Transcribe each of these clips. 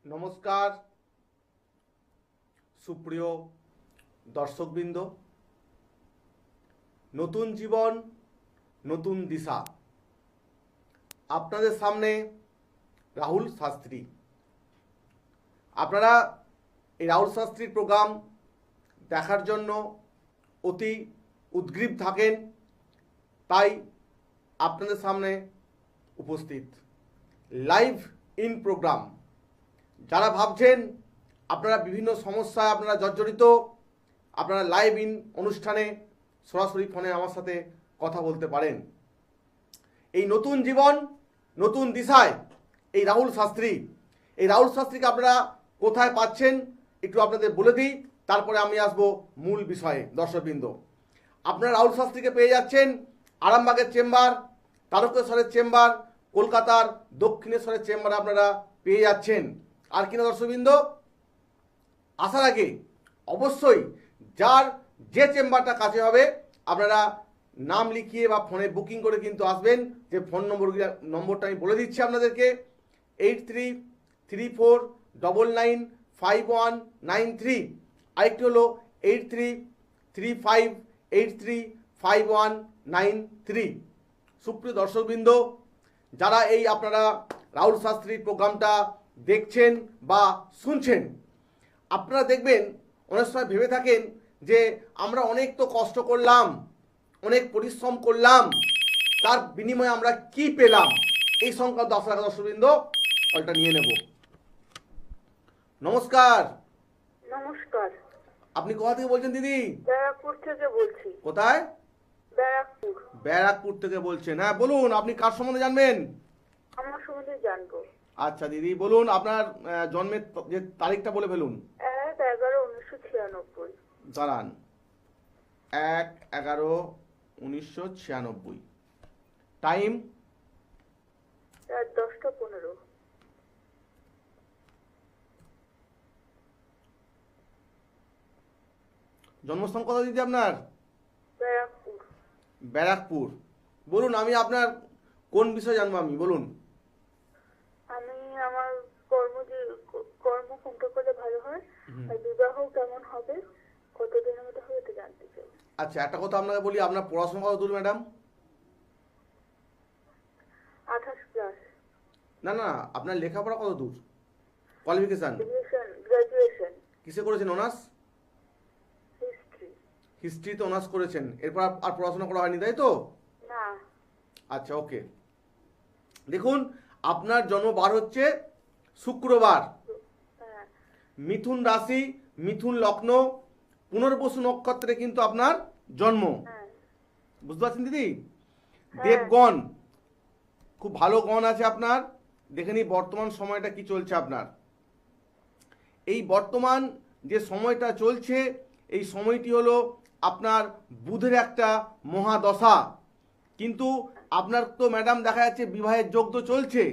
নমস্কার সুপ্রিয় দর্শকবৃন্দ, নতুন জীবন নতুন দিশা। আপনাদের সামনে রাহুল শাস্ত্রী। আপনারা এই রাহুল শাস্ত্রীর প্রোগ্রাম দেখার জন্য অতি উদ্গ্রীব থাকেন, তাই আপনাদের সামনে উপস্থিত লাইভ ইন প্রোগ্রাম। যারা ভাবছেন আপনারা বিভিন্ন সমস্যায় আপনারা জর্জরিত, আপনারা লাইভ ইন অনুষ্ঠানে সরাসরি ফোনে আমার সাথে কথা বলতে পারেন। এই নতুন জীবন নতুন দিশায় এই রাহুল শাস্ত্রী, এই রাহুল শাস্ত্রীকে আপনারা কোথায় পাচ্ছেন একটু আপনাদের বলে দিই, তারপরে আমি আসব মূল বিষয়ে। দর্শকবৃন্দ, আপনারা রাহুল শাস্ত্রীকে পেয়ে যাচ্ছেন আরামবাগের চেম্বার, তারকেশ্বরের চেম্বার, কলকাতার দক্ষিণেশ্বরের চেম্বারে আপনারা পেয়ে যাচ্ছেন। আর কিনা দর্শকবৃন্দ, আসার আগে অবশ্যই যার যে চেম্বারটা কাছে হবে আপনারা নাম লিখিয়ে বা ফোনে বুকিং করে কিন্তু আসবেন। যে ফোন নম্বরটা আমি বলে দিচ্ছি আপনাদেরকে, 8334995193। আরেকটি হলো 8335835193। সুপ্রিয় দর্শকবৃন্দ, যারা এই আপনারা রাহুল শাস্ত্রীর প্রোগ্রামটা দেখছেন বা শুনছেন, আপনারা দেখবেন অনেক সময় ভেবে থাকেন যে আমরা অনেক তো কষ্ট করলাম, অনেক পরিশ্রম করলাম, তার বিনিময়ে আমরা কি পেলাম। এই সংক্রান্ত আপনারা দর্শকবৃন্দ কলটা নিয়ে নেব। নমস্কার। নমস্কার। আপনি কোথা থেকে বলছেন দিদি? ব্যারাকপুর থেকে বলছি। কোথায়? ব্যারাকপুর। ব্যারাকপুর থেকে বলছেন। হ্যাঁ বলুন, আপনি কার সম্বন্ধে জানবেন? আমার সম্বন্ধে জানবো। আচ্ছা দিদি বলুন, আপনার জন্মের যে তারিখটা বলে ফেলুন। 1/11/1996। দাঁড়ান, 1/11/1996। টাইম? রাত 10টা 15। জন্মস্থান কোথা দিদি আপনার? ব্যারাকপুর। ব্যারাকপুর। বলুন, আমি আপনার কোন বিষয়ে জানবো আমি, বলুন। আমি আমার কর্ম কোনটা করলে ভালো হয়, আর বিবাহ কেমন হবে, কতদিনের মধ্যে হবে এটা জানতে চাই। আচ্ছা, একটা কথা আপনাকে বলি, আপনার পড়াশোনা কত দূর ম্যাডাম? 28+। না না, আপনার লেখাপড়া কত দূর? কোয়ালিফিকেশান? গ্রাজুয়েশন। কিসে করেছেন অনার্স? হিস্ট্রি। হিস্ট্রিতে অনার্স করেছেন, এরপর আর পড়াশোনা করা হয়নি, তাই তো? না। আচ্ছা ওকে। দেখুন, আপনার জন্ম বার হচ্ছে শুক্রবার, হ্যাঁ। মিথুন রাশি, মিথুন লগ্ন, পুনর্বসু নক্ষত্রে কিন্তু আপনার জন্ম। হ্যাঁ। বুঝতে পারছেন দিদি? হ্যাঁ। দেবগণ, খুব ভালো গণ আছে আপনার। দেখে নিই বর্তমান সময়টা কি চলছে আপনার। এই বর্তমান যে সময়টা চলছে, এই সময়টি হলো আপনার বুধের একটা মহাদশা। কিন্তু আপনার তো ম্যাডাম দেখা যাচ্ছে বিবাহের যোগ তো চলছে।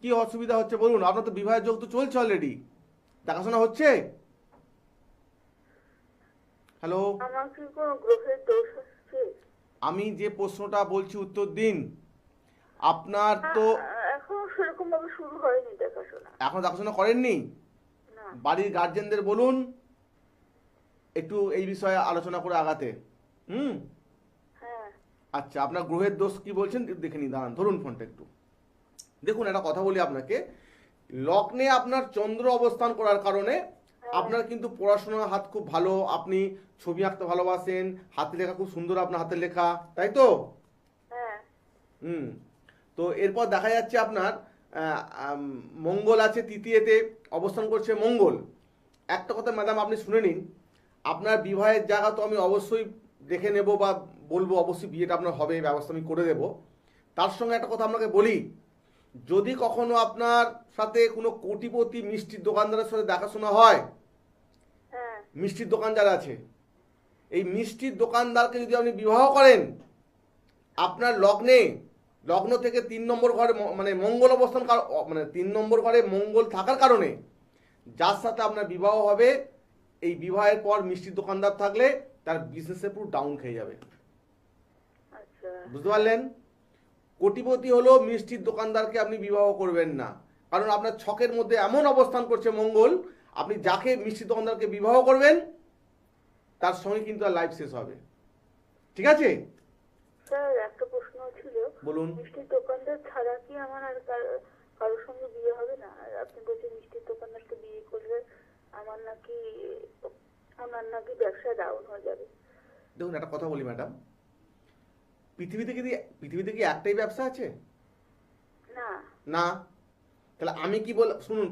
কি অসুবিধা হচ্ছে বলুন? আপনার তো বিবাহের যোগ তো চলছে অলরেডি, দেখাশোনা হচ্ছে। হ্যালো, আমার কি কোনো গ্রহের দোষ আছে? আমি যে প্রশ্নটা বলছি উত্তর দিন। আপনার তো এখন সেরকম ভাবে শুরু হয়নি দেখাশোনা। এখন দেখাশোনা করেননি? না। বাড়ির গার্জেনদের বলুন একটু এই বিষয়ে আলোচনা করে আগাতে। হ্যাঁ। আচ্ছা, আপনার গ্রহের দোষ কি বলছেন দেখে নি, দাঁড়ান, ধরুন ফোনটা একটু। দেখুন, একটা কথা বলি আপনাকে, লগ্নে আপনার চন্দ্র অবস্থান করার কারণে আপনার কিন্তু পড়াশোনার হাত খুব ভালো, আপনি ছবি আঁকতে ভালোবাসেন, হাতের লেখা খুব সুন্দর আপনার হাতের লেখা, তাই তো? হ্যাঁ। তো এরপর দেখা যাচ্ছে আপনার মঙ্গল আছে তৃতীয়তে অবস্থান করছে মঙ্গল। একটা কথা ম্যাডাম আপনি শুনে নিন, আপনার বিবাহের জায়গা তো আমি অবশ্যই দেখে নেব বা বলবো, অবশ্যই বিয়েটা আপনার হবে, ব্যবস্থা আমি করে দেব। তার সঙ্গে একটা কথা আপনাকে বলি, যদি কখনো আপনার সাথে কোনো কোটিপতি মিষ্টির দোকানদারের সাথে দেখাশোনা হয়, হ্যাঁ। মিষ্টির দোকান যারা আছে, এই মিষ্টির দোকানদারকে যদি আপনি বিবাহ করেন, আপনার লগ্ন থেকে 3 নম্বর ঘরে মানে মঙ্গল অবস্থান, মানে 3 নম্বর ঘরে মঙ্গল থাকার কারণে যার সাথে আপনার বিবাহ হবে, এই বিবাহের পর মিষ্টির দোকানদার থাকলে তার বিজনেসে পুরো ডাউন খেয়ে যাবে। আচ্ছা। বুঝতে পারলেন? কোটিপতি হলো মিষ্টির দোকানদারকে আপনি বিবাহ করবেন না, কারণ আপনার ছকের মধ্যে এমন অবস্থান করছে মঙ্গল, আপনি যাকে মিষ্টি দোকানদারকে বিবাহ করবেন তার সঙ্গে কিন্তু আর লাইফ শেষ হবে। ঠিক আছে? স্যার একটা প্রশ্ন ছিল, বলুন। মিষ্টির দোকানদার ছাড়া কি আমার আর কারোর সঙ্গে বিয়ে হবে না? আর আপনি বলছেন মিষ্টির দোকানদারকে বিয়ে করলে আমার নাকি ব্যবসা ডাউন হয়ে যাবে। দেখুন একটা কথা বলি ম্যাডাম, পৃথিবীতে কি একটাই ব্যবসা আছে? না। না। তাহলে আমি কি শুনুন,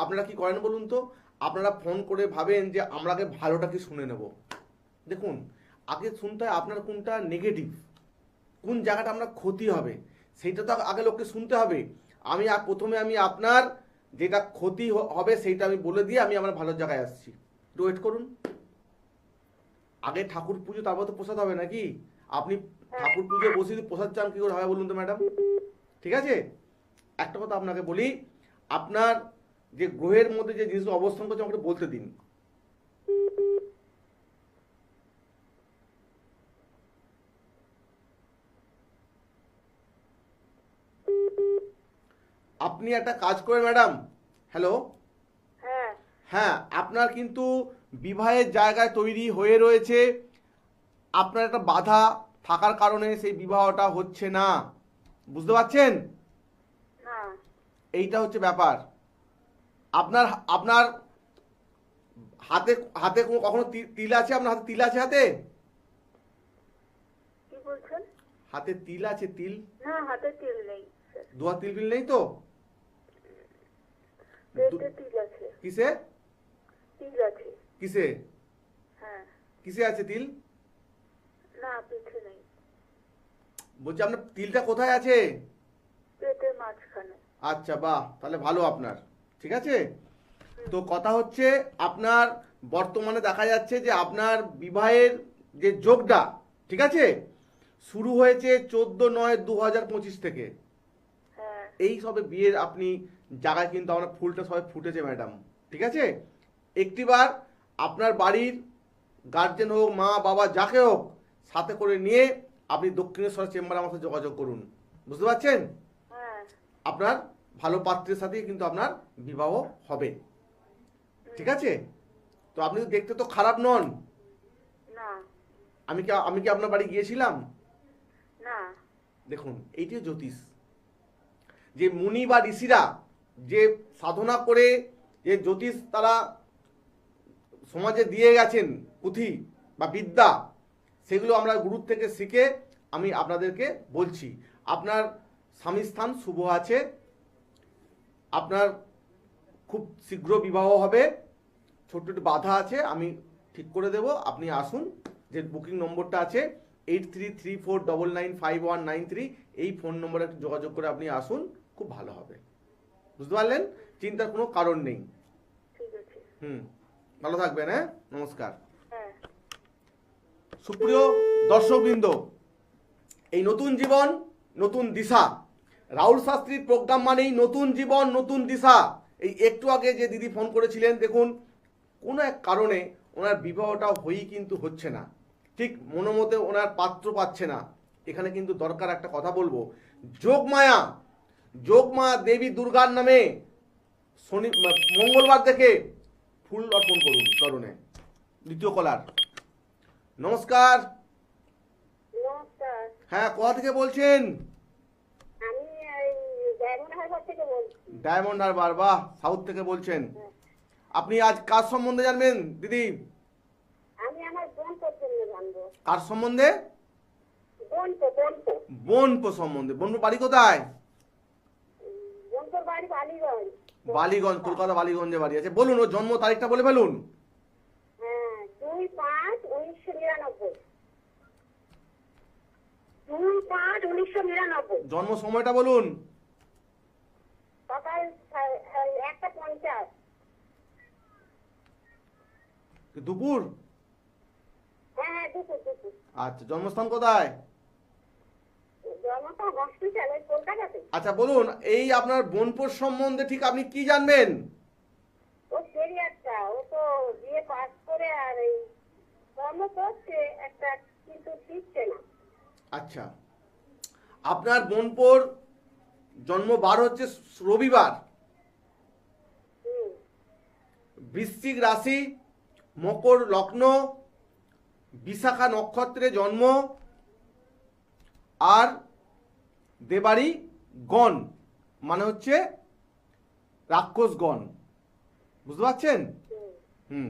আপনারা কি করেন বলুন তো, আপনারা ফোন করে ভাবেন যে আমরা আগে ভালোটাকে শুনে নেব। দেখুন, আগে শুনতে হয় আপনার কোনটা নেগেটিভ, কোন জায়গাটা আমরা ক্ষতি হবে সেইটা তো আগে লোককে শুনতে হবে। প্রথমে আমি আপনার যেটা ক্ষতি হবে সেইটা আমি বলে দিয়ে আমি আমার ভালো জায়গায় আসছি। একটু ওয়েট করুন। আগে ঠাকুর পুজো, তারপর তো প্রসাদ হবে নাকি? আপনি ঠাকুর পুজো বসে প্রসাদ চান কি করে হবে বলুন তো ম্যাডাম? ঠিক আছে, একটা কথা আপনাকে বলি, আপনার যে গ্রহের মধ্যে যে জিনিসগুলো অবস্থান করছে আমাকে বলতে দিন। আপনি একটা কাজ করেন ম্যাডাম। হ্যালো। হ্যাঁ। হ্যাঁ, আপনার কিন্তু বিবাহের জায়গায় তৈরি হয়ে রয়েছে, আপনার একটা বাধা থাকার কারণে সেই বিবাহটা হচ্ছে না। বুঝতে পারছেন? না। এইটা হচ্ছে ব্যাপার। আপনার আপনার হাতে হাতে কখনো তিল আছে? আপনার হাতে তিল আছে? হাতে কি বলছেন? হাতে তিল আছে? তিল? না, হাতে তিল নেই স্যার। দুয়া তিল বিল নেই তো? পেটে তিল আছে। কিসে? তিল আছে। কিসে? হ্যাঁ। কিসে আছে তিল? না, পেটে নেই। বলছি আপনার তিলটা কোথায় আছে? পেটের মাঝখানে। আচ্ছা, বাহ, তাহলে ভালো আপনার। ঠিক আছে, তো কথা হচ্ছে আপনার বর্তমানে দেখা যাচ্ছে যে আপনার বিবাহের যে যোগটা, ঠিক আছে, শুরু হয়েছে 14/9/2025 থেকে। হ্যাঁ। এই সবে বিয়ের আপনি জায়গায় কিন্তু আপনার ফুলটা সবাই ফুটেছে ম্যাডাম। ঠিক আছে, একটিবার আপনার বাড়ির গার্জেন হোক, মা বাবা যাকে হোক, সাথে করে নিয়ে আপনি দক্ষিণেশ্বর চেম্বারে আমার সাথে যোগাযোগ করুন। বুঝতে পারছেন? হ্যাঁ। আপনার ভালো পাত্রের সাথেই কিন্তু আপনার বিবাহ হবে। ঠিক আছে, তো আপনি দেখতে তো খারাপ নন। না। আমি কি আপনার বাড়ি গিয়েছিলাম? না। দেখুন, এইটি জ্যোতিষ, যে মুনি বা ঋষিরা যে সাধনা করে যে জ্যোতিষ তারা সমাজে দিয়ে গেছেন পুঁথি বা বিদ্যা, সেগুলো আমরা গুরুর থেকে শিখে আমি আপনাদেরকে বলছি। আপনার স্বামী স্থান শুভ আছে, আপনার খুব শীঘ্র বিবাহ হবে। ছোট্ট একটু বাধা আছে, আমি ঠিক করে দেব। আপনি আসুন, যে বুকিং নম্বরটা আছে 8334995193, এই ফোন নম্বরে যোগাযোগ করে আপনি আসুন, খুব ভালো হবে। বুঝতে পারলেন? চিন্তার কোনো কারণ নেই। ঠিক আছে। ভালো থাকবেন। হ্যাঁ, নমস্কার। হ্যাঁ। সুপ্রিয় দর্শকবৃন্দ, এই নতুন জীবন নতুন দিশা, রাহুল শাস্ত্রীর প্রোগ্রাম মানেই নতুন জীবন নতুন দিশা। এই একটু আগে যে দিদি ফোন করেছিলেন, দেখুন কোনো এক কারণে ওনার বিবাহটা হয়েই কিন্তু হচ্ছে না, ঠিক মনোমতে ওনার পাত্র পাচ্ছে না। এখানে কিন্তু দরকার একটা কথা বলবো, যোগমায়া দেবী দুর্গার নামে মঙ্গলবার থেকে ফুল অর্পণ করুন চরণে। দ্বিতীয় কলার। নমস্কার। নমস্কার। হ্যাঁ, কোথা থেকে বলছেন? আমি ডায়মন্ড হারবার থেকে বলছি। ডায়মন্ড হারবার, বাহ, সাউথ থেকে বলছেন। আপনি আজ কার সম্বন্ধে জানবেন দিদি? আমি আমার বোনপোর জন্য জানবো। কার সম্বন্ধে? বোনপো সম্বন্ধে। বোনপোর বাড়ি কোথায়? বোনপোর বাড়ি বালিগঞ্জ। বালিগঞ্জ, কলকাতা বালিগঞ্জে বাড়ি আছে। বলুন, ওর জন্ম তারিখটা বলে ফেলুন। হ্যাঁ, 2/5/1999। 2/5/1999। জন্ম সময়টা বলুন। সকাল 1:50। দুপুর? হ্যাঁ, দুপুর। আচ্ছা, জন্মস্থান কোথায়? জন্মটা হসপিটাল, ওই কলকাতাতে। আচ্ছা, বলুন এই আপনার বোনপোর সম্বন্ধে ঠিক আপনি কি জানবেন? ও ক্যারিয়ারটা, ও তো বিয়ে পাস করে আর এই কর্ম করছে একটা, কিন্তু শিখছে না। আচ্ছা, আপনার বোনপোর জন্ম বার হচ্ছে রবিবার, বৃশ্চিক রাশি, মকর লগ্ন, বিশাখা নক্ষত্রে জন্ম, আর দেবাড়ি গণ মানে হচ্ছে রাক্ষসগণ। বুঝতে পারছেন? হুম।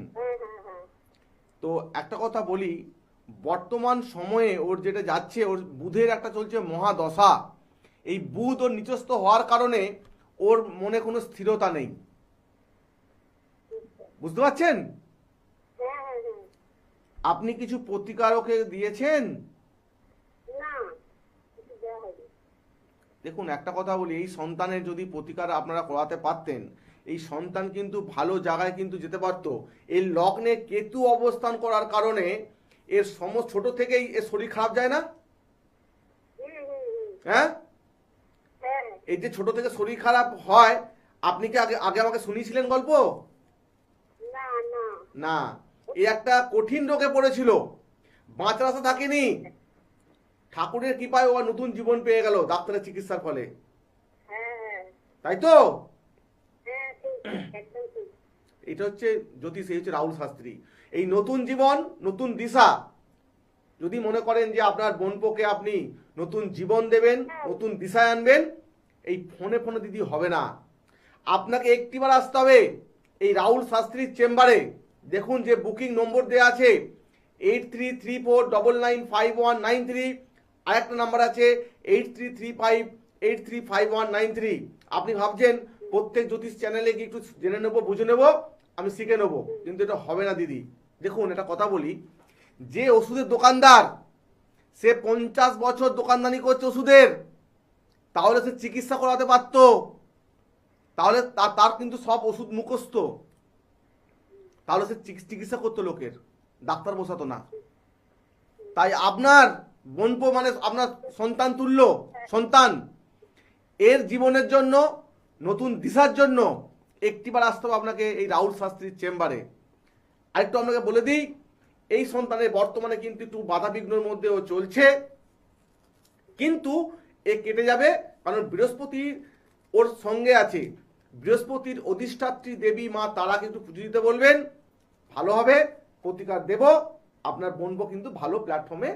তো একটা কথা বলি, বর্তমান সময়ে ওর যেটা যাচ্ছে, ওর বুধের একটা চলছে মহাদশা। এই বুধ ওর নিচস্থ হওয়ার কারণে ওর মনে কোনো স্থিরতা নেই। বুঝতে পারছেন? আপনি কিছু প্রতিকারকে দিয়েছেন? দেখুন একটা কথা বলি, এই সন্তানের যদি প্রতিকার আপনারা করাতে পারতেন, এই সন্তান কিন্তু ভালো জায়গায় কিন্তু যেতে পারতো। এই লগ্নে কেতু অবস্থান করার কারণে এর ছোট থেকেই এর শরীর খারাপ যায় না? হ্যাঁ, এই যে ছোট থেকে শরীর খারাপ হয়, আপনি কি আগে আগে আমাকে শুনিয়েছিলেন গল্প? না, এই একটা কঠিন রোগে পড়েছিল, বাঁচার আশা থাকেনি। ঠাকুরের কৃপায় ও নতুন জীবন পেয়ে গেল ডাক্তারের চিকিৎসার ফলে। তাই তো? এটা হচ্ছে জ্যোতিষ, এই হচ্ছে রাহুল শাস্ত্রী। এই নতুন জীবন, নতুন দিশা। যদি মনে করেন যে আপনার বোনপোকে আপনি নতুন জীবন দেবেন, নতুন দিশায় আনবেন, এই ফোনে ফোনে দিদি হবে না। আপনাকে একটিবার আসতে হবে এই রাহুল শাস্ত্রীর চেম্বারে। দেখুন যে বুকিং নম্বর দেওয়া আছে 8334995193, আর একটা নাম্বার আছে 8335835193। আপনি ভাবছেন প্রত্যেক জ্যোতিষ চ্যানেলে গিয়ে একটু জেনে নেবো, বুঝে নেবো, আমি শিখে নেবো, কিন্তু এটা হবে না দিদি। দেখুন একটা কথা বলি, যে ওষুধের দোকানদার সে 50 বছর দোকানদানি করছে ওষুধের, তাহলে সে চিকিৎসা করাতে পারতো। তাহলে তার কিন্তু সব ওষুধ মুখস্থ, তাহলে সে চিকিৎসা করতো লোকের, ডাক্তার বসাতো না। তাই আপনার বোনপো মানে আপনার সন্তান তুল্য সন্তান, এর জীবনের জন্য, নতুন দিশার জন্য একটিবার আসতে হবে আপনাকে এই রাহুল শাস্ত্রীর চেম্বারে। আরেকটু আপনাকে বলে দিই, এই সন্তানের বর্তমানে কিন্তু একটু বাধা বিঘ্নের মধ্যে ও চলছে, কিন্তু এ কেটে যাবে, কারণ বৃহস্পতি ওর সঙ্গে আছে। বৃহস্পতির অধিষ্ঠাত্রী দেবী মা তারাকে একটু পুজো দিতে বলবেন, ভালো হবে। প্রতিকার দেব, আপনার বোনপো কিন্তু ভালো প্ল্যাটফর্মে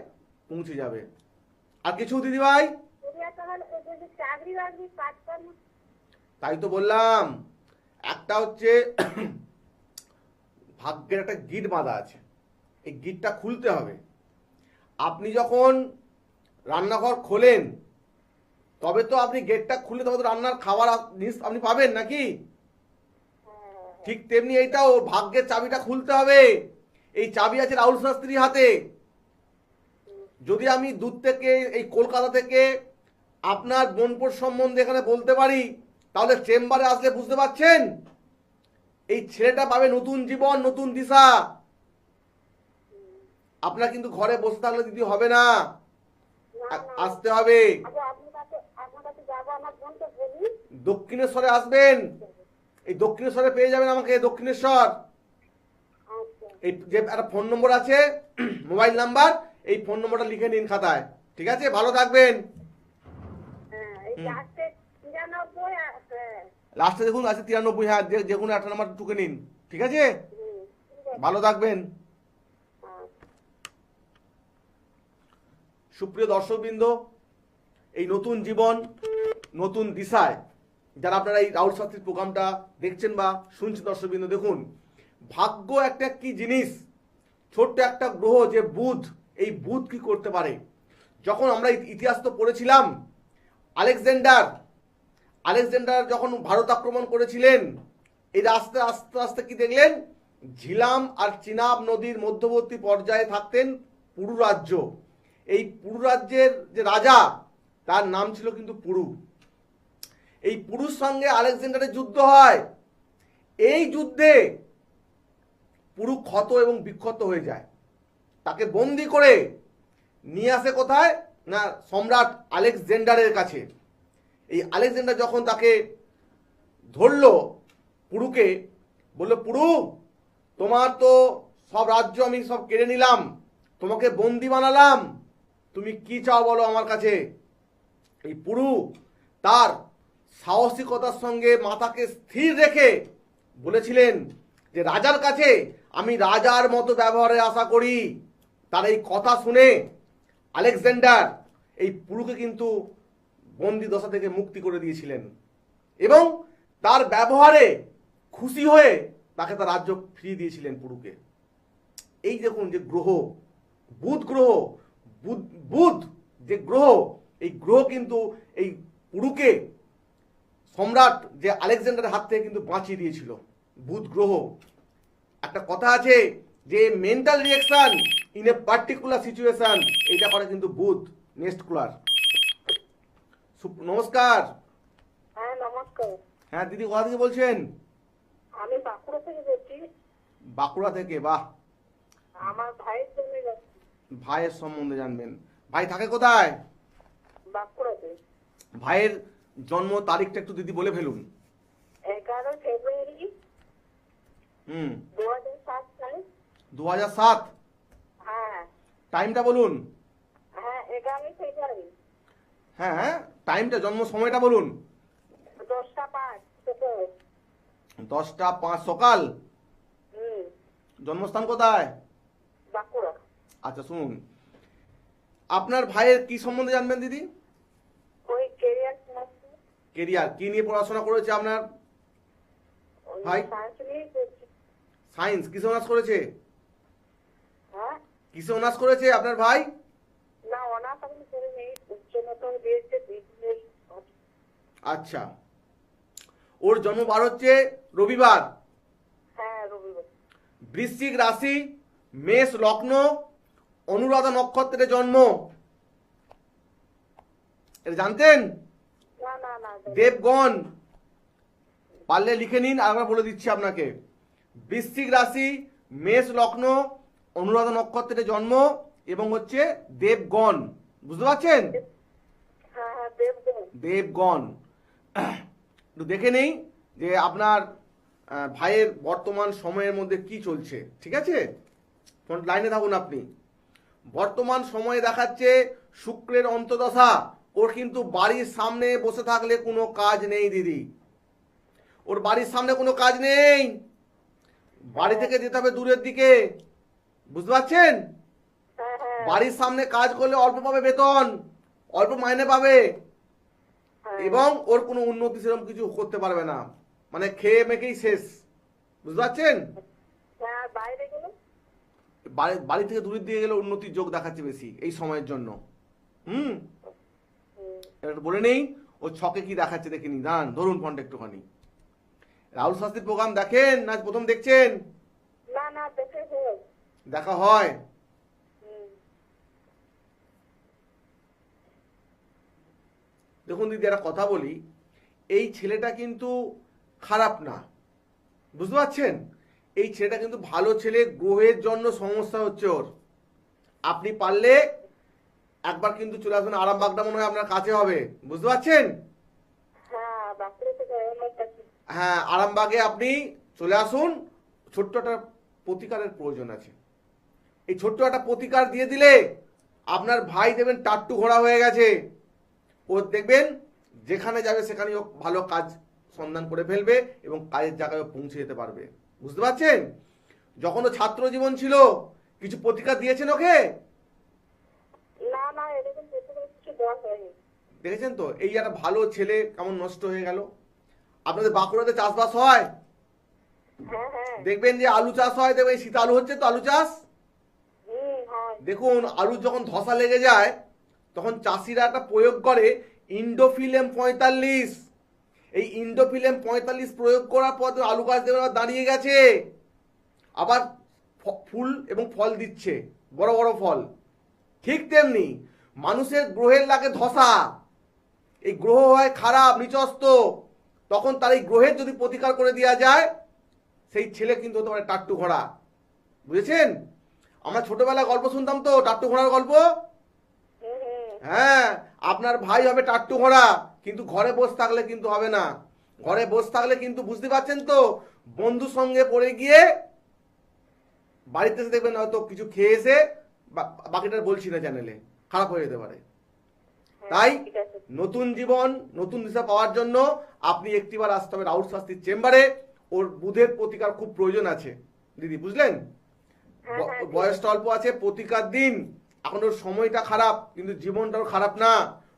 পৌঁছে যাবে। আর কিছু দিদি ভাই? তাই তো বললাম, একটা হচ্ছে ভাগ্যের একটা গিট বাঁধা আছে, এই গিটটা খুলতে হবে। আপনি যখন রান্নাঘর খোলেন তবে তো আপনি গেটটা খুলে তবে তো রান্নার খাবার জিনিস আপনি পাবেন নাকি? ঠিক তেমনি এইটাও ভাগ্যের চাবিটা খুলতে হবে। এই চাবি আছে রাহুল শাস্ত্রীর হাতে। যদি আমি দূর থেকে এই কলকাতা থেকে আপনার বোনপোর সম্বন্ধে এখানে বলতে পারি, তাহলে চেম্বারে আসলে বুঝতে পারছেন এই ছেলেটা পাবে নতুন জীবন, নতুন দিশা। আপনার কিন্তু ঘরে বসে থাকলে দিদি হবে না, আসতে হবে। দক্ষিণেশ্বরে আসবেন, এই দক্ষিণেশ্বরে পেয়ে যাবেন আমাকে, দক্ষিণেশ্বর। এই যে একটা ফোন নম্বর আছে, মোবাইল নাম্বার, এই ফোন নম্বরটা লিখে নিন খাতায়। ঠিক আছে, ভালো থাকবেন। লাস্টে দেখুন আছে 93, হ্যাঁ, যে কোনো একটা নাম্বার টুকে নিন। ঠিক আছে, ভালো থাকবেন। সুপ্রিয় দর্শকবৃন্দ, এই নতুন জীবন, নতুন দিশায় যারা আপনারা এই রাহুল শাস্ত্রীর প্রোগ্রামটা দেখছেন বা শুনছেন, দর্শকবৃন্দ দেখুন, ভাগ্য একটা কি জিনিস, ছোট্ট একটা গ্রহ যে বুধ, এই বুধ কি করতে পারে। যখন আমরা ইতিহাস তো পড়েছিলাম, আলেকজান্ডার যখন ভারত আক্রমণ করেছিলেন, এই আস্তে আস্তে আস্তে কি দেখলেন, ঝিলাম আর চিনাব নদীর মধ্যবর্তী পর্যায়ে থাকতেন পুরু রাজ্য। এই পুরু রাজ্যের যে রাজা, তার নাম ছিল কিন্তু পুরু। এই পুরুর সঙ্গে আলেকজান্ডারের যুদ্ধ হয়। এই যুদ্ধে পুরু ক্ষত এবং বিক্ষত হয়ে যায়। তাকে বন্দি করে নিয়ে আসে কোথায় না, সম্রাট আলেকজান্ডারের কাছে। এই আলেকজান্ডার যখন তাকে ধরলো, পুরুকে বললো, পুরু তোমার তো সব রাজ্য আমি সব কেড়ে নিলাম, তোমাকে বন্দি বানালাম, তুমি কি চাও বলো আমার কাছে। এই পুরু তার সাহসিকতার সঙ্গে মাথাকে স্থির রেখে বলেছিলেন, যে রাজার কাছে আমি রাজার মতো ব্যবহারের আশা করি। তার এই কথা শুনে আলেকজান্ডার এই পুরুকে কিন্তু বন্দি দশা থেকে মুক্তি করে দিয়েছিলেন এবং তার ব্যবহারে খুশি হয়ে তাকে তার রাজ্য ফিরিয়ে দিয়েছিলেন পুরুকে। এই দেখুন যে গ্রহ, বুধ গ্রহ, বুধ যে গ্রহ, এই গ্রহ কিন্তু এই পুরুকে সম্রাট যে আলেকজান্ডারের হাত থেকে কিন্তু বাঁচিয়ে দিয়েছিল। বুধ গ্রহ, একটা কথা আছে যে mental reaction in a particular situation, এটা করে কিন্তু বুধ। Next cooler. নমস্কার। হ্যাঁ নমস্কার। হ্যাঁ দিদি, কোথা থেকে বলছেন? আমি বাঁকুড়া থেকে বলছি। বাঁকুড়া থেকে? বাহ, আমার ভাইয়ের জন্য ভাইয়ের সম্বন্ধে জানবেন। ভাই থাকে কোথায়? বাঁকুড়াতে। ভাইয়ের জন্ম তারিখটা একটু দিদি বলে ফেলুন। 11 ফেব্রুয়ারি 2007 সালে। 2007? হ্যাঁ। টাইমটা বলুন। হ্যাঁ 11 ফেব্রুয়ারি। হ্যাঁ টাইমটা, জন্ম সময়টা বলুন। 10টা 5 সকাল। 10টা 5 সকাল। জন্মস্থান কোথায়? বাঁকুড়া। আচ্ছা শুনুন, আপনার ভাইয়ের কি সম্বন্ধে জানবেন দিদি? ওই কেরিয়ার সমস্যা। কেরিয়ার কি নিয়ে পড়াশোনা করেছে আপনার ভাই? সায়েন্স নিয়ে করছি। সায়েন্স? কিসে অনার্স করেছে? হ্যাঁ। কিসে অনার্স করেছে আপনার ভাই? না অনার্স আমি করে নেই, উচ্চ মাধ্যমিক দিয়েছে বিজনেস। আচ্ছা, ওর জন্মবার হচ্ছে রবিবার। হ্যাঁ রবিবার। বৃশ্চিক রাশি, মেষ লগ্ন, অনুরাধা নক্ষত্রে জন্ম। এটা জানতেন? না না না। দেবগণ, পারলে লিখে নিন, আর বলে দিচ্ছি আপনাকে। বৃশ্চিক রাশি, মেষ লগ্ন, অনুরাধা নক্ষত্রে জন্ম এবং হচ্ছে দেবগণ। বুঝতে পারছেন? হ্যাঁ হ্যাঁ দেবগণ। দেবগণ। একটু দেখে নেই যে আপনার ভাইয়ের বর্তমান সময়ের মধ্যে কি চলছে। ঠিক আছে, লাইনে থাকুন আপনি। বর্তমান সময়ে দেখাচ্ছে শুক্রের অন্তদশা। ওর কিন্তু বাড়ির সামনে বসে থাকলে কোনো কাজ নেই দিদি, ওর বাড়ির সামনে কোনো কাজ নেই, বাড়ি থেকে যেতে হবে দূরের দিকে। বুঝতে পারছেন? হ্যাঁ হ্যাঁ। বাড়ির সামনে কাজ করলে অল্প পাবে বেতন, অল্প মাইনে পাবে এবং ওর কোনো উন্নতি সেরকম কিছু করতে পারবে না, মানে খেয়ে মেখেই শেষ। বুঝতে পারছেন? হ্যাঁ বাইরে গেলে বাড়ি থেকে দূরের দিকে গেলে উন্নতির যোগ দেখাচ্ছে বেশি এই সময়ের জন্য। এটা বলে নেই ও ছকে কি দেখাচ্ছে দেখে নি। দাঁড়ান, ধরুন ফোনটা একটুখানি। রাহুল শাস্ত্রীর প্রোগ্রাম দেখেন না প্রথম দেখছেন? না না দেখে হয়। দেখা হয়। দেখুন দিদি, একটা কথা বলি, এই ছেলেটা কিন্তু খারাপ না। বুঝতে পারছেন? এই ছেলেটা কিন্তু ভালো ছেলে, গ্রহের জন্য সমস্যা হচ্ছে ওর। আপনি পারলে একবার কিন্তু চলে আসবেন আরামবাগটা, মনে হয় আপনার কাছে হবে। বুঝতে পারছেন? হ্যাঁ বাঁকুড়া থেকে আমার কাছে। হ্যাঁ আরামবাগে আপনি চলে আসুন। ছোট্ট একটা প্রতিকারের প্রয়োজন আছে। এই ছোট্ট একটা প্রতিকার দিয়ে দিলে আপনার ভাই দেবেন টাট্টু ঘোড়া হয়ে গেছে। ও দেখবেন যেখানে যাবে সেখানেই ও ভালো কাজ সন্ধান করে ফেলবে এবং কাজের জায়গায় পৌঁছে যেতে পারবে। বুঝতে পারছেন? যখন ও ছাত্র জীবন ছিল কিছু প্রতিকার দিয়েছেন ওকে? না না এরকম কিছু দেওয়া হয়নি। দেখেছেন তো, এই একটা ভালো ছেলে কেমন নষ্ট হয়ে গেল। আপনাদের বাঁকুড়াতে চাষবাস হয়? হ্যাঁ হ্যাঁ। দেখবেন যে আলু চাষ হয়, দেখবেন শীত আলু হচ্ছে তো, আলু চাষ। হয়। দেখুন আলু যখন ধসা লেগে যায় তখন চাষিরা একটা প্রয়োগ করে ইন্ডোফিলেম 45। এই ইন্ডোফিলেম 45 প্রয়োগ করার পর আলু গাছ দেখবেন দাঁড়িয়ে গেছে, আবার ফুল এবং ফল দিচ্ছে, বড় বড় ফল। ঠিক তেমনি মানুষের গ্রহের লাগে ধসা, এই গ্রহ হয় খারাপ নিচস্ত, তখন তার এই গ্রহের যদি প্রতিকার করে দেওয়া যায় সেই ছেলে কিন্তু হতে পারে টাট্টু ঘোড়া। বুঝেছেন? আমরা ছোটবেলায় গল্প শুনতাম তো টাট্টু ঘোড়ার গল্প। হ্যাঁ, আপনার ভাই হবে টাট্টু ঘোড়া, কিন্তু ঘরে বসে থাকলে কিন্তু হবে না। ঘরে বসে থাকলে কিন্তু, বুঝতে পারছেন তো, বন্ধুর সঙ্গে পড়ে গিয়ে বাড়িতে এসে দেখবেন হয়তো কিছু খেয়ে এসে, বাকিটা বলছি না চ্যানেলে, খারাপ হয়ে যেতে পারে। তাই নতুন জীবন, নতুন দিশা পাওয়ার জন্য আপনি একটিবার আসতে হবে রাহুল শাস্ত্রীর চেম্বারে। ওর বুধের প্রতিকার খুব প্রয়োজন আছে দিদি, বুঝলেন? হ্যাঁ হ্যাঁ ঠিক বয়সটা অল্প আছে, প্রতিকার দিন। এখন ওর সময়টা খারাপ, কিন্তু জীবনটাও খারাপ না।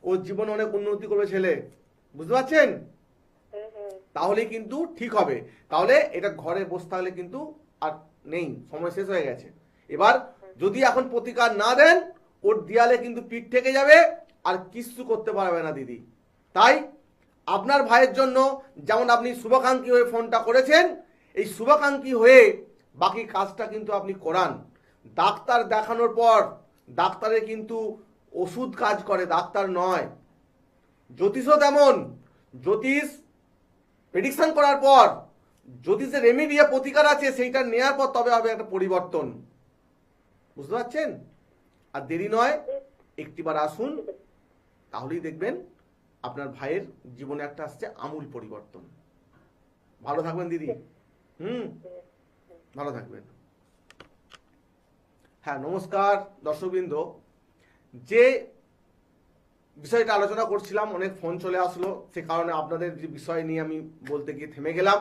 ওর জীবনে অনেক উন্নতি করবে ছেলে, বুঝতে পারছেন? তাহলেই কিন্তু ঠিক হবে। তাহলে এটা ঘরে বসে থাকলে কিন্তু আর নেই, সময় শেষ হয়ে গেছে। এবার যদি এখন প্রতিকার না দেন, ওর দেয়ালে কিন্তু পিঠ থেকে যাবে, আর কিছু করতে পারবে না দিদি। তাই আপনার ভাইয়ের জন্য যেমন আপনি শুভাকাঙ্ক্ষী হয়ে ফোনটা করেছেন, এই শুভাকাঙ্ক্ষী হয়ে বাকি কাজটা কিন্তু আপনি করান। ডাক্তার দেখানোর পর ডাক্তারের কিন্তু ওষুধ কাজ করে, ডাক্তার নয়। জ্যোতিষও তেমন, জ্যোতিষ প্রেডিকশন করার পর জ্যোতিষের রেমেডিয়া প্রতিকার আছে, সেইটা নেওয়ার পর তবে হবে একটা পরিবর্তন, বুঝতে পারছেন? আর দেরি নয়, একটিবার আসুন, তাহলেই দেখবেন আপনার ভাইয়ের জীবনে একটা আসছে আমূল পরিবর্তন। ভালো থাকবেন দিদি। ভালো থাকবেন। হ্যাঁ, নমস্কার দর্শকবৃন্দ। যে বিষয়টা আলোচনা করছিলাম, অনেক ফোন চলে আসলো, সে কারণে আপনাদের যে বিষয় নিয়ে আমি বলতে গিয়ে থেমে গেলাম।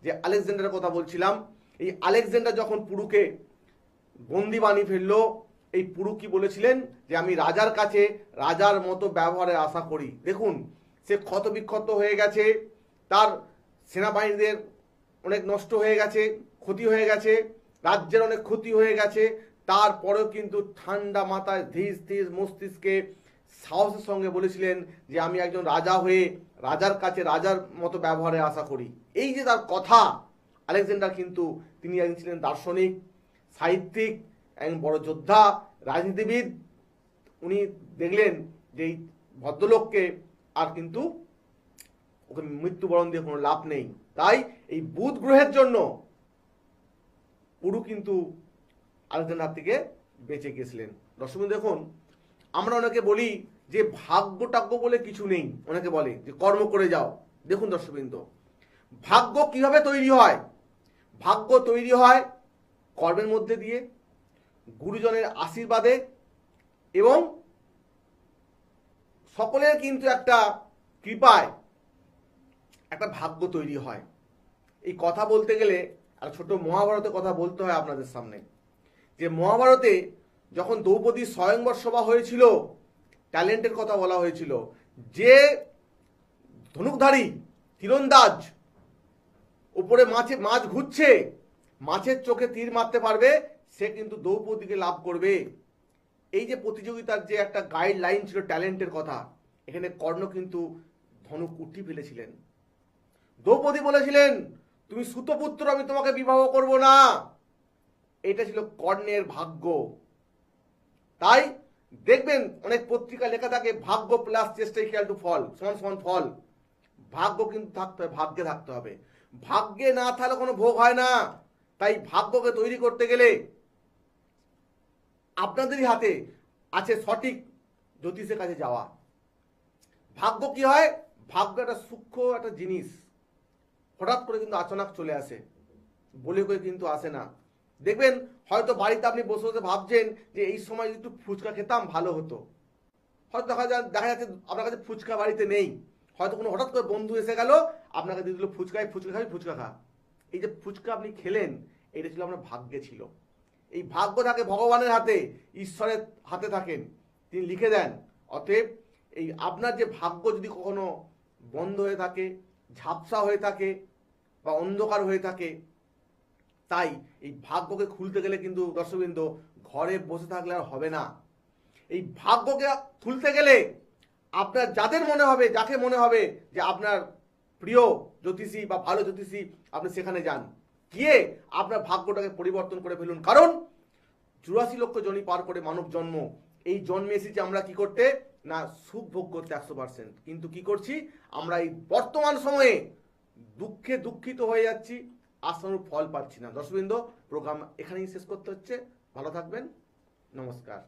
যে আলেকজান্ডারের কথা বলছিলাম, এই আলেকজান্ডার যখন পুরুকে বন্দি বানিয়ে ফেললো, এই পুরু কি বলেছিলেন যে আমি রাজার কাছে রাজার মতো ব্যবহারের আশা করি। দেখুন, সে ক্ষত বিক্ষত হয়ে গেছে, তার সেনাবাহিনীদের অনেক নষ্ট হয়ে গেছে, ক্ষতি হয়ে গেছে, রাজ্যের অনেক ক্ষতি হয়ে গেছে, তারপরেও কিন্তু ঠান্ডা মাথায় ধীর স্থির মস্তিষ্কে সাহসের সঙ্গে বলেছিলেন যে আমি একজন রাজা হয়ে রাজার কাছে রাজার মতো ব্যবহারের আশা করি। এই যে তার কথা, আলেকজান্ডার কিন্তু তিনি একজন ছিলেন দার্শনিক, সাহিত্যিক, একজন বড় যোদ্ধা, রাজনীতিবিদ। উনি দেখলেন যে এই ভদ্রলোককে আর কিন্তু ওকে মৃত্যুবরণ দিয়ে কোনো লাভ নেই। তাই এই বুধ গ্রহের জন্য পুরু কিন্তু আলেকজান্ডার থেকে বেঁচে গেছিলেন। দর্শক দেখুন, আমরা অনেকে বলি যে ভাগ্য টাগ্য বলে কিছু নেই, অনেকে বলে যে কর্ম করে যাও। দেখুন দর্শকবৃন্দ, ভাগ্য কিভাবে তৈরি হয়? ভাগ্য তৈরি হয় কর্মের মধ্যে দিয়ে, গুরুজনের আশীর্বাদে, এবং সকলের কিন্তু একটা কৃপায় একটা ভাগ্য তৈরি হয়। এই কথা বলতে গেলে একটা ছোট মহাভারতের কথা বলতে হয় আপনাদের সামনে। যে মহাভারতে যখন দ্রৌপদী স্বয়ংবর সভা হয়েছিল, ট্যালেন্টের কথা বলা হয়েছিল, যে ধনুকধারী তীরন্দাজ উপরে মাছ ঘুরছে, মাছের চোখে তীর মারতে পারবে, সে কিন্তু দ্রৌপদীকে লাভ করবে। এই যে প্রতিযোগিতার যে একটা গাইডলাইন ছিল ট্যালেন্টের কথা, এখানে কর্ণ কিন্তু ধনুক উঠিয়ে ফেলেছিলেন। দ্রৌপদী বলেছিলেন তুমি সুতপুত্র, আমি তোমাকে বিবাহ করব না। এটা ছিল কর্ণের ভাগ্য। তাই দেখবেন অনেক পত্রিকা লেখা থাকে ভাগ্য প্লাস চেষ্টা ইকুয়াল টু ফল, সমান সমান ফল। ভাগ্য কিন্তু থাকতে হবে, ভাগ্যে থাকতে হবে। ভাগ্যে না থাকলে কোনো ভোগ হয় না। তাই ভাগ্যকে তৈরি করতে গেলে আপনাদেরই হাতে আছে সঠিক জ্যোতিষের কাছে যাওয়া। ভাগ্য কি হয়? ভাগ্য একটা সূক্ষ্ম একটা জিনিস, হঠাৎ করে কিন্তু আচানক চলে আসে, বলে করে কিন্তু আসে না। দেখবেন হয়তো বাড়িতে আপনি বসে বসে ভাবছেন যে এই সময় একটু ফুচকা খেতাম ভালো হতো। হয়তো দেখা যাচ্ছে আপনার কাছে ফুচকা বাড়িতে নেই, হয়তো কোনো হঠাৎ করে বন্ধু এসে গেল, আপনাকে দিয়ে দিল ফুচকা খাবি, ফুচকা খা। এই যে ফুচকা আপনি খেলেন, এটা ছিল আপনার ভাগ্যে ছিল। এই ভাগ্য থাকে ভগবানের হাতে, ঈশ্বরের হাতে থাকেন, তিনি লিখে দেন। অতএব এই আপনার যে ভাগ্য যদি কখনো বন্ধ হয়ে থাকে, ঝাপসা হয়ে থাকে বা অন্ধকার হয়ে থাকে, তাই এই ভাগ্যকে খুলতে গেলে কিন্তু দর্শকবৃন্দ ঘরে বসে থাকলে আর হবে না। এই ভাগ্যকে খুলতে গেলে আপনার যাদের মনে হবে, যাকে মনে হবে যে আপনার প্রিয় জ্যোতিষী বা ভালো জ্যোতিষী, আপনি সেখানে যান, গিয়ে আপনার ভাগ্যটাকে পরিবর্তন করে ফেলুন। কারণ 84 লক্ষ জনি পার করে মানব জন্ম, এই জন্মে এসেছি আমরা কি করতে না, সুখ ভোগ করতে 100%। কিন্তু কি করছি আমরা এই বর্তমান সময়ে দুঃখে দুঃখিত হয়ে যাচ্ছি, আশানুরূপ ফল পাচ্ছি না। দর্শকবৃন্দ, প্রোগ্রাম এখানেই শেষ করতে হচ্ছে। ভালো থাকবেন, নমস্কার।